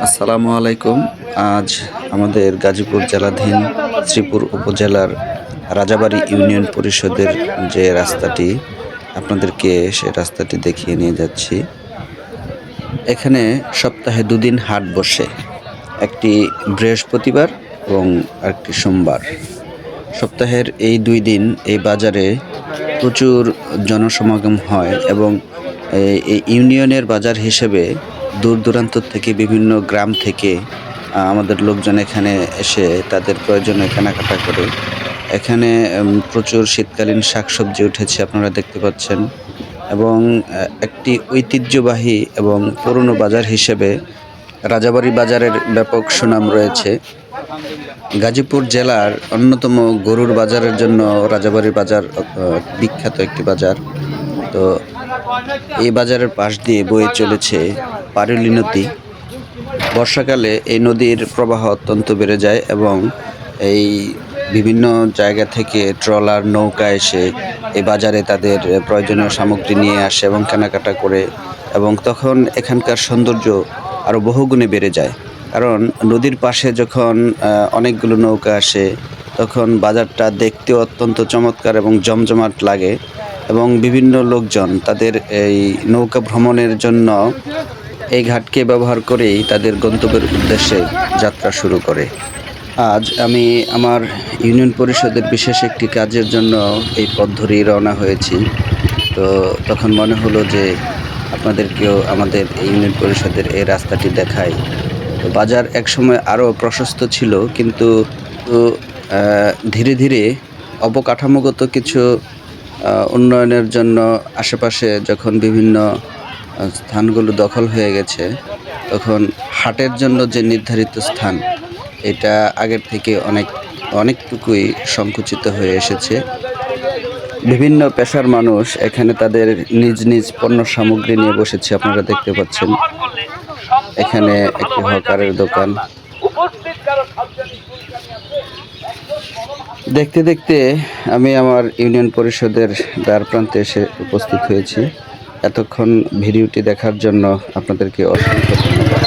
আসসালামু আলাইকুম। আজ আমাদের গাজীপুর জেলাধীন শ্রীপুর উপজেলার রাজাবাড়ী ইউনিয়ন পরিষদের যে রাস্তাটি আপনাদেরকে সে রাস্তাটি দেখিয়ে নিয়ে যাচ্ছি। এখানে সপ্তাহে দুদিন হাট বসে, একটি বৃহস্পতিবার এবং আরেকটি সোমবার। সপ্তাহের এই দুই দিন এই বাজারে প্রচুর জনসমাগম হয় এবং এই ইউনিয়নের বাজার হিসেবে দূর দূরান্ত থেকে বিভিন্ন গ্রাম থেকে আমাদের লোকজন এখানে এসে তাদের প্রয়োজনে কেনাকাটা করে। এখানে প্রচুর শীতকালীন শাকসবজি উঠেছে, আপনারা দেখতে পাচ্ছেন। এবং একটি ঐতিহ্যবাহী এবং পুরনো বাজার হিসেবে রাজাবাড়ী বাজারের ব্যাপক সুনাম রয়েছে। গাজীপুর জেলার অন্যতম গরুর বাজারের জন্য রাজাবাড়ী বাজার বিখ্যাত একটি বাজার। তো এই বাজারের পাশ দিয়ে বয়ে চলেছে পারুলী নদী। বর্ষাকালে এই নদীর প্রবাহ অত্যন্ত বেড়ে যায় এবং এই বিভিন্ন জায়গা থেকে ট্রলার নৌকা এসে এই বাজারে তাদের প্রয়োজনীয় সামগ্রী নিয়ে আসে এবং কেনাকাটা করে, এবং তখন এখানকার সৌন্দর্য আরও বহুগুণে বেড়ে যায়। কারণ নদীর পাশে যখন অনেকগুলো নৌকা আসে তখন বাজারটা দেখতেও অত্যন্ত চমৎকার এবং জমজমাট লাগে, এবং বিভিন্ন লোকজন তাদের এই নৌকা ভ্রমণের জন্য এই ঘাটকে ব্যবহার করেই তাদের গন্তব্যের উদ্দেশ্যে যাত্রা শুরু করে। আজ আমি আমার ইউনিয়ন পরিষদের বিশেষ একটি কাজের জন্য এই পথ ধরেই রওনা হয়েছি। তো তখন মনে হলো যে আপনাদেরকেও আমাদের এই ইউনিয়ন পরিষদের এই রাস্তাটি দেখাই। তো বাজার একসময় আরও প্রশস্ত ছিল, কিন্তু ধীরে ধীরে অবকাঠামোগত কিছু উন্নয়নের জন্য আশেপাশে যখন বিভিন্ন স্থানগুলো দখল হয়ে গেছে, তখন হাটের জন্য যে নির্ধারিত স্থান এটা আগের থেকে অনেকটুকুই সংকুচিত হয়ে এসেছে। বিভিন্ন পেশার মানুষ এখানে তাদের নিজ নিজ পণ্য সামগ্রী নিয়ে বসেছে, আপনারা দেখতে পাচ্ছেন। এখানে একটি হকারের দোকান। দেখতে দেখতে আমি আমার ইউনিয়ন পরিষদের দ্বার প্রান্তে এসে উপস্থিত হয়েছি। এতক্ষণ ভিডিওটি দেখার জন্য আপনাদেরকে অসংখ্য ধন্যবাদ।